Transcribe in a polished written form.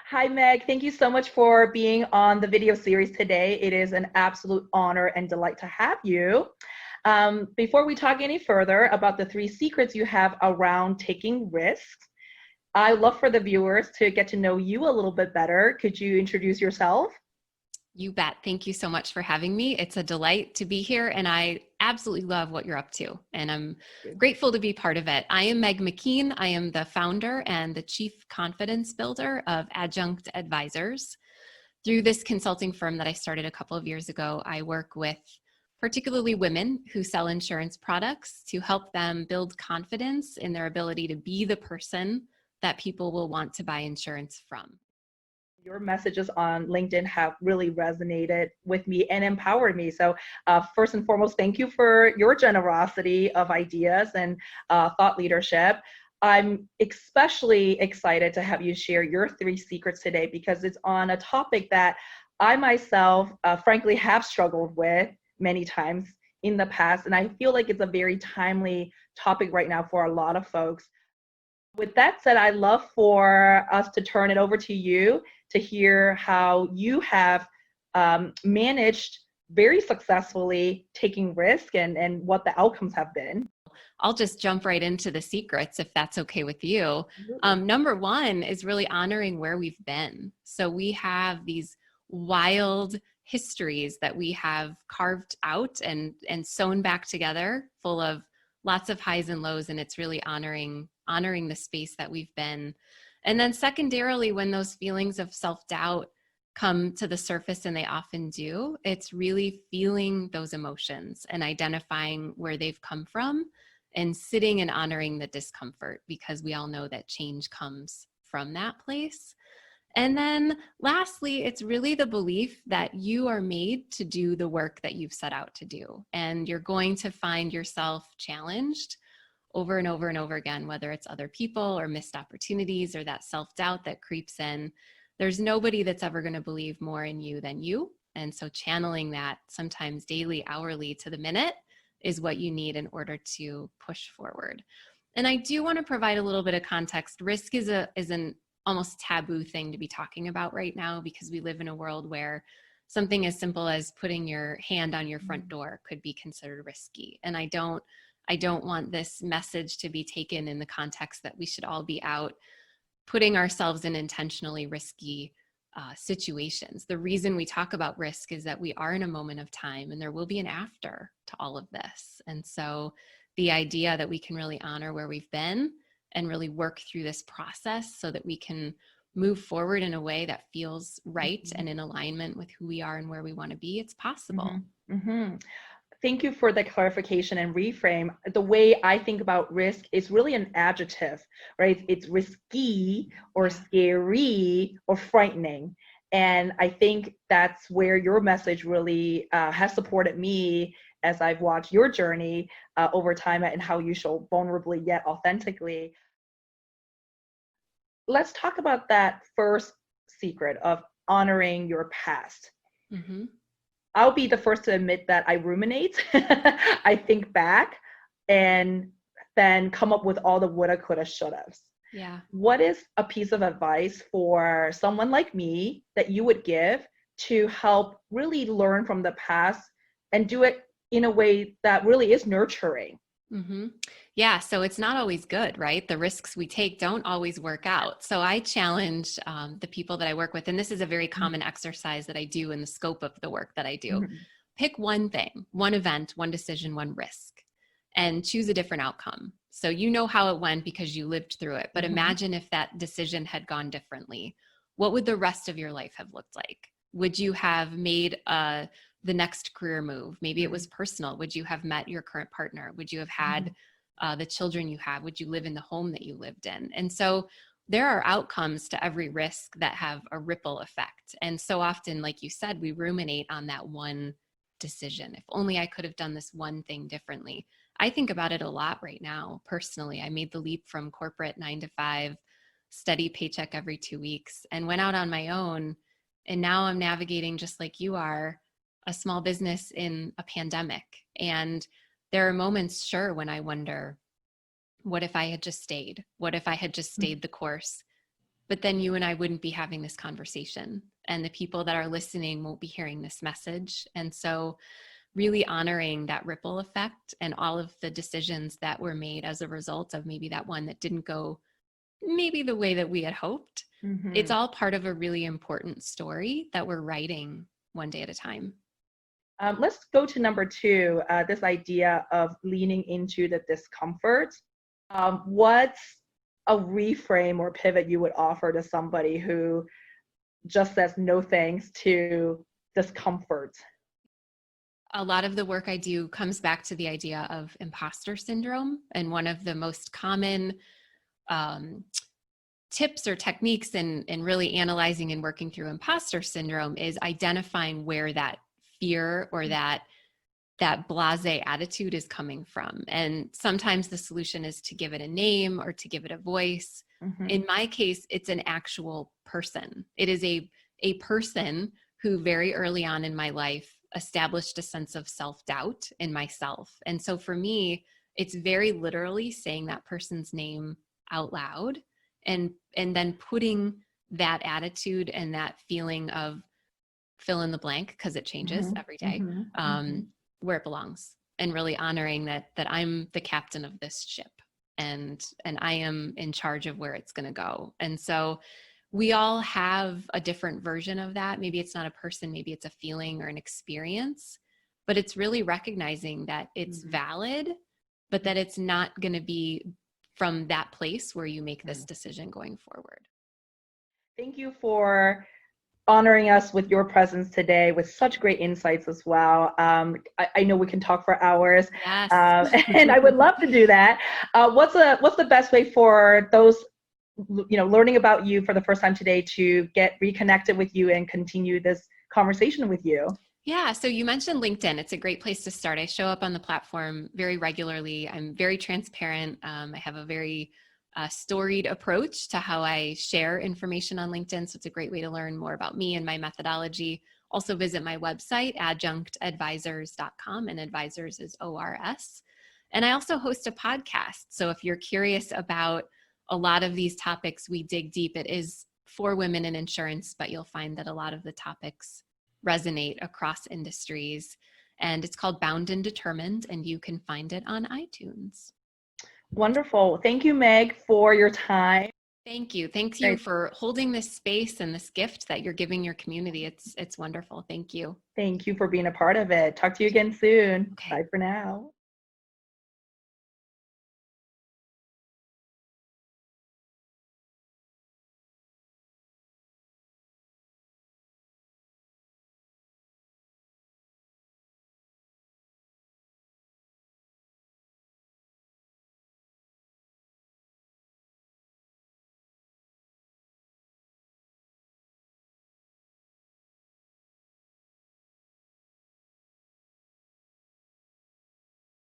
Hi, Meg. Thank you so much for being on the video series today. It is an absolute honor and delight to have you. Before we talk any further about the three secrets you have around taking risks, I love for the viewers to get to know you a little bit better. Could you introduce yourself? You bet. Thank you so much for having me. It's a delight to be here, and I absolutely love what you're up to, and I'm grateful to be part of it. I am Meg McKeen. I am the founder and the chief confidence builder of Adjunct Advisors. Through this consulting firm that I started a couple of years ago, I work with particularly women who sell insurance products to help them build confidence in their ability to be the person that people will want to buy insurance from. Your messages on LinkedIn have really resonated with me and empowered me. So, first and foremost, thank you for your generosity of ideas and thought leadership. I'm especially excited to have you share your three secrets today because it's on a topic that I myself, frankly, have struggled with many times in the past. And I feel like it's a very timely topic right now for a lot of folks. With that said, I'd love for us to turn it over to you to hear how you have managed very successfully taking risk and what the outcomes have been. I'll just jump right into the secrets if that's okay with you. Number one is really honoring where we've been. So we have these wild histories that we have carved out and sewn back together, full of lots of highs and lows, and it's really honoring the space that we've been. And then secondarily, when those feelings of self-doubt come to the surface, and they often do, it's really feeling those emotions and identifying where they've come from and sitting and honoring the discomfort, because we all know that change comes from that place. And then lastly, it's really the belief that you are made to do the work that you've set out to do. And you're going to find yourself challenged over and over and over again, whether it's other people or missed opportunities or that self-doubt that creeps in. There's nobody that's ever going to believe more in you than you. And so channeling that sometimes daily, hourly, to the minute is what you need in order to push forward. And I do want to provide a little bit of context. Risk is an almost taboo thing to be talking about right now, because we live in a world where something as simple as putting your hand on your front door could be considered risky. And I don't want this message to be taken in the context that we should all be out putting ourselves in intentionally risky situations. The reason we talk about risk is that we are in a moment of time, and there will be an after to all of this. And so the idea that we can really honor where we've been and really work through this process so that we can move forward in a way that feels right and in alignment with who we are and where we want to be, it's possible. Thank you for the clarification and reframe. The way I think about risk is really an adjective, right? It's risky or scary or frightening. And I think that's where your message really has supported me as I've watched your journey over time and how you show vulnerably yet authentically. Let's talk about that first secret of honoring your past. I'll be the first to admit that I ruminate. I think back and then come up with all the woulda, coulda, shouldas. Yeah. What is a piece of advice for someone like me that you would give to help really learn from the past and do it in a way that really is nurturing? Yeah, so it's not always good, right? The risks we take don't always work out. So I challenge the people that I work with, and this is a very common exercise that I do in the scope of the work that I do. Pick one thing, one event, one decision, one risk, and choose a different outcome. So you know how it went because you lived through it, but imagine if that decision had gone differently. What would the rest of your life have looked like? Would you have made the next career move? Maybe it was personal. Would you have met your current partner? Would you have had the children you have? Would you live in the home that you lived in? And so there are outcomes to every risk that have a ripple effect. And so often, like you said, we ruminate on that one decision. If only I could have done this one thing differently. I think about it a lot right now. Personally, I made the leap from corporate 9 to 5, steady paycheck every 2 weeks, and went out on my own. And now I'm navigating, just like you are, a small business in a pandemic. And there are moments, sure, when I wonder, what if I had just stayed? What if I had just stayed the course? but then you and I wouldn't be having this conversation, and the people that are listening won't be hearing this message. And so really honoring that ripple effect and all of the decisions that were made as a result of maybe that one that didn't go maybe the way that we had hoped. Mm-hmm. It's all part of a really important story that we're writing one day at a time. Let's go to number 2, this idea of leaning into the discomfort. What's a reframe or pivot you would offer to somebody who just says no thanks to discomfort? A lot of the work I do comes back to the idea of imposter syndrome. And one of the most common tips or techniques in really analyzing and working through imposter syndrome is identifying where that fear or that blasé attitude is coming from. And sometimes the solution is to give it a name or to give it a voice. Mm-hmm. In my case, it's an actual person. It is a person who very early on in my life established a sense of self-doubt in myself. And so for me, it's very literally saying that person's name out loud and then putting that attitude and that feeling of fill in the blank, because it changes Mm-hmm. every day, Mm-hmm. where it belongs, and really honoring that I'm the captain of this ship and I am in charge of where it's going to go. And so we all have a different version of that. Maybe it's not a person, maybe it's a feeling or an experience, but it's really recognizing that it's Mm-hmm. valid, but that it's not going to be from that place where you make this decision going forward. Thank you for honoring us with your presence today with such great insights as well. I know we can talk for hours, Yes. and I would love to do that. What's the best way for those learning about you for the first time today to get reconnected with you and continue this conversation with you? Yeah, so you mentioned LinkedIn. It's a great place to start. I show up on the platform very regularly. I'm very transparent. I have a very storied approach to how I share information on LinkedIn. So it's a great way to learn more about me and my methodology. Also visit my website, adjunctadvisors.com, and advisors is ORS. And I also host a podcast. So if you're curious about a lot of these topics, we dig deep. It is for women in insurance, but you'll find that a lot of the topics resonate across industries. And it's called Bound and Determined, and you can find it on iTunes. Wonderful. Thank you, Meg, for your time. Thank you. Thank you for holding this space and this gift that you're giving your community. It's wonderful. Thank you. Thank you for being a part of it. Talk to you again soon. Okay. Bye for now.